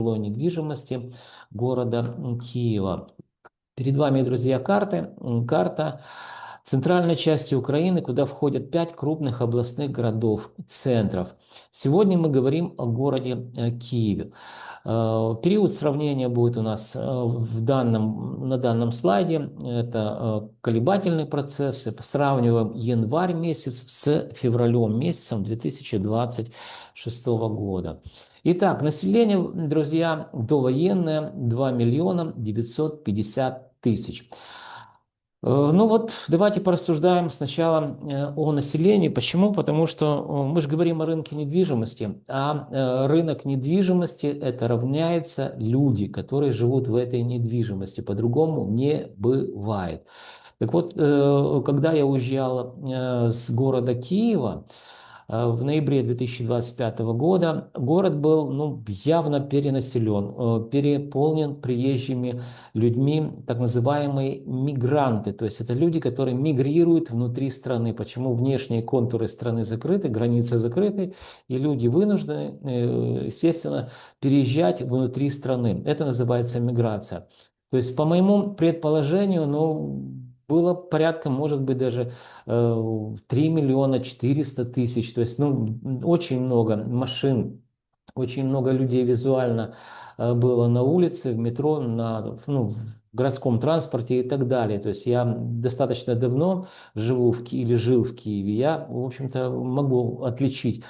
недвижимости города Киева. Перед вами, друзья, карта центральной части Украины, куда входят 5 крупных областных городов, центров. Сегодня мы говорим о городе Киеве. Период сравнения будет у нас на данном слайде. Это колебательные процессы. Сравниваем январь месяц с февралем месяцем 2026 года. Итак, население, друзья, довоенное 2 миллиона 950 тысяч. Ну вот, давайте порассуждаем сначала о населении. Почему? Потому что мы же говорим о рынке недвижимости, а рынок недвижимости это равняется люди, которые живут в этой недвижимости. По-другому не бывает. Так вот, когда я уезжал с города Киева, в ноябре 2025 года город был явно перенаселен, переполнен приезжими людьми, так называемые мигранты. То есть это люди, которые мигрируют внутри страны. Почему внешние контуры страны закрыты, границы закрыты, и люди вынуждены, естественно, переезжать внутри страны. Это называется миграция. То есть, по моему предположению, было порядка, может быть, даже 3 миллиона 400 тысяч. То есть, очень много машин, очень много людей визуально было на улице, в метро, в городском транспорте и так далее. То есть я достаточно давно живу в Киеве, жил в Киеве. Я, в общем-то, могу отличить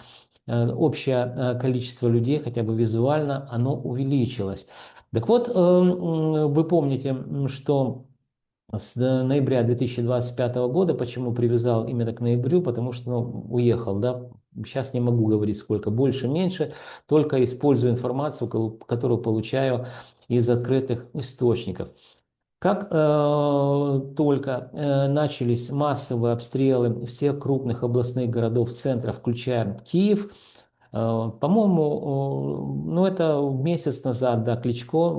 общее количество людей, хотя бы визуально, оно увеличилось. Так вот, вы помните, что с ноября 2025 года, почему привязал именно к ноябрю, потому что уехал, да, сейчас не могу говорить сколько, больше, меньше, только использую информацию, которую получаю из открытых источников. Как только начались массовые обстрелы всех крупных областных городов центра, включая Киев, по-моему, это месяц назад, да, Кличко,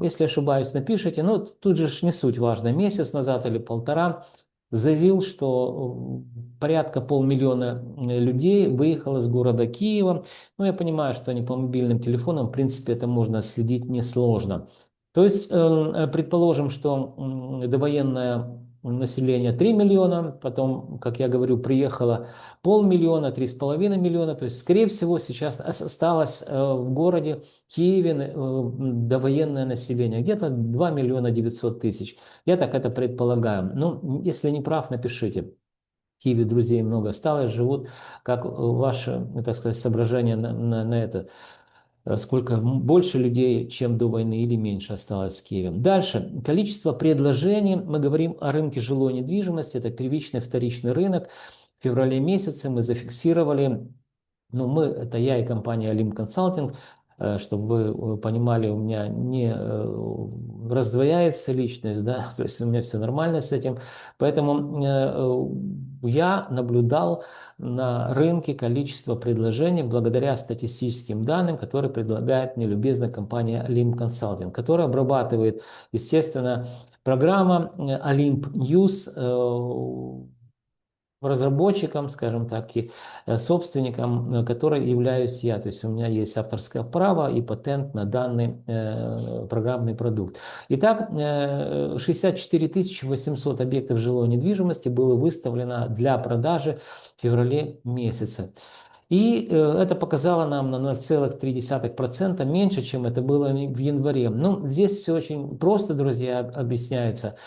если ошибаюсь, напишите, но тут же не суть важно, месяц назад или полтора, заявил, что порядка полмиллиона людей выехало из города Киева. Я понимаю, что они по мобильным телефонам, в принципе, это можно следить несложно. То есть, предположим, что довоенное население 3 миллиона, потом, как я говорю, приехало полмиллиона, 3,5 миллиона. То есть, скорее всего, сейчас осталось в городе Киеве довоенное население где-то 2 миллиона 900 тысяч. Я так это предполагаю. Если не прав, напишите. В Киеве друзей много осталось, живут. Как ваше, так сказать, соображение на это? Сколько больше людей, чем до войны, или меньше осталось в Киеве. Дальше. Количество предложений. Мы говорим о рынке жилой недвижимости. Это первичный, вторичный рынок. В феврале месяце мы зафиксировали, это я и компания Lim Consulting, чтобы вы понимали, у меня не раздвояется личность, да, то есть у меня все нормально с этим. Поэтому я наблюдал на рынке количество предложений благодаря статистическим данным, которые предлагает мне любезная компания Lim Consulting, которая обрабатывает, естественно, программа Olymp News, разработчиком, скажем так, и собственником, которой являюсь я. То есть у меня есть авторское право и патент на данный программный продукт. Итак, 64 800 объектов жилой недвижимости было выставлено для продажи в феврале месяце. И это показало нам на 0,3% меньше, чем это было в январе. Здесь все очень просто, друзья, объясняется.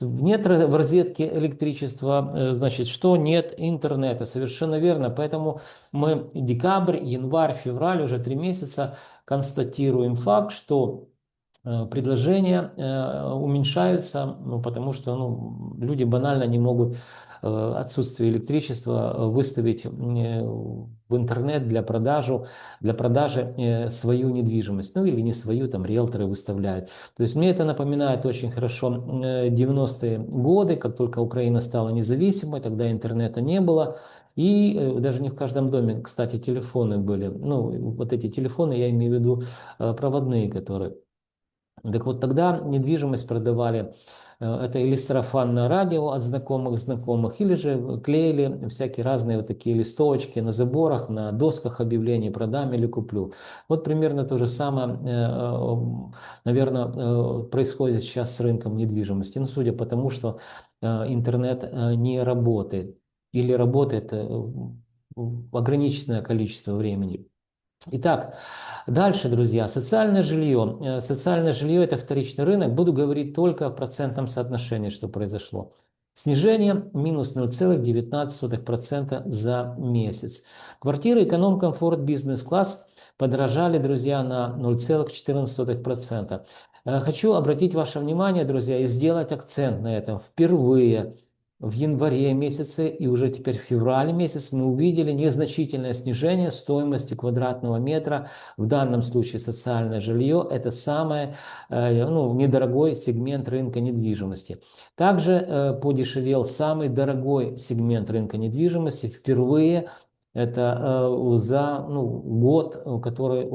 Нет в разведке электричества, значит, что нет интернета. Совершенно верно. Поэтому мы декабрь, январь, февраль, уже 3 месяца констатируем факт, что предложения уменьшаются, люди банально не могут отсутствие электричества выставить в интернет для продажи свою недвижимость. Или не свою, там риэлторы выставляют. То есть мне это напоминает очень хорошо 90-е годы, как только Украина стала независимой, тогда интернета не было. И даже не в каждом доме, кстати, телефоны были. Вот эти телефоны, я имею в виду проводные, которые. Так вот, тогда недвижимость продавали Это или сарафанное радио от знакомых, или же клеили всякие разные вот такие листовочки на заборах, на досках объявлений «продам» или «куплю». Вот примерно то же самое, наверное, происходит сейчас с рынком недвижимости. Ну, судя по тому, что интернет не работает или работает ограниченное количество времени. Итак, дальше, друзья, социальное жилье. Социальное жилье – это вторичный рынок. Буду говорить только в процентном соотношении, что произошло. Снижение минус 0,19% за месяц. Квартиры эконом-комфорт бизнес-класс подорожали, друзья, на 0,14%. Хочу обратить ваше внимание, друзья, и сделать акцент на этом. Впервые в январе месяце и уже теперь в феврале месяце мы увидели незначительное снижение стоимости квадратного метра. В данном случае социальное жилье – это самый недорогой сегмент рынка недвижимости. Также подешевел самый дорогой сегмент рынка недвижимости впервые. Это за год, который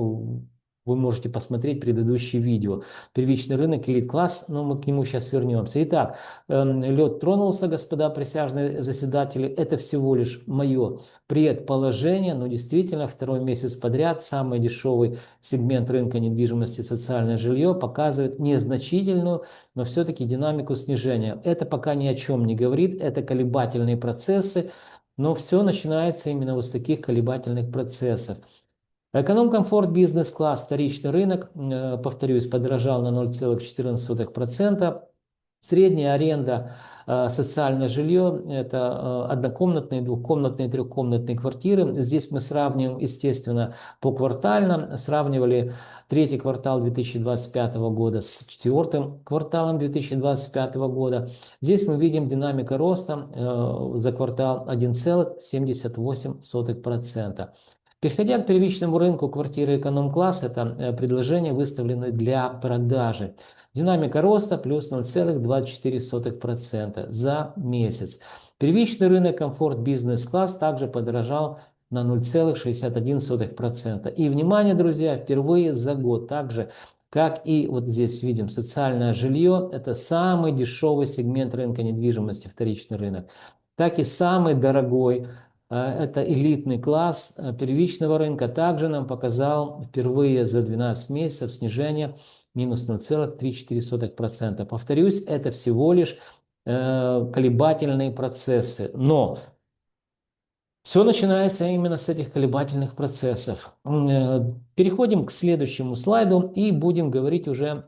вы можете посмотреть предыдущие видео. Первичный рынок, элит-класс, но мы к нему сейчас вернемся. Итак, лед тронулся, господа присяжные заседатели. Это всего лишь мое предположение, но действительно второй месяц подряд самый дешевый сегмент рынка недвижимости социальное жилье показывает незначительную, но все-таки динамику снижения. Это пока ни о чем не говорит, это колебательные процессы, но все начинается именно вот с таких колебательных процессов. Эконом-комфорт бизнес-класс, вторичный рынок, повторюсь, подорожал на 0,14%. Средняя аренда, социальное жилье – это однокомнатные, двухкомнатные, трехкомнатные квартиры. Здесь мы сравниваем, естественно, поквартально. Сравнивали третий квартал 2025 года с четвертым кварталом 2025 года. Здесь мы видим динамика роста за квартал 1,78%. Переходя к первичному рынку квартиры эконом-класс, это предложения выставлены для продажи. Динамика роста плюс 0,24% за месяц. Первичный рынок комфорт бизнес-класс также подорожал на 0,61%. И, внимание, друзья, впервые за год, также как и вот здесь видим, социальное жилье – это самый дешевый сегмент рынка недвижимости, вторичный рынок, так и самый дорогой. Это элитный класс первичного рынка. Также нам показал впервые за 12 месяцев снижение минус 0,34%. Повторюсь, это всего лишь колебательные процессы. Но все начинается именно с этих колебательных процессов. Переходим к следующему слайду и будем говорить уже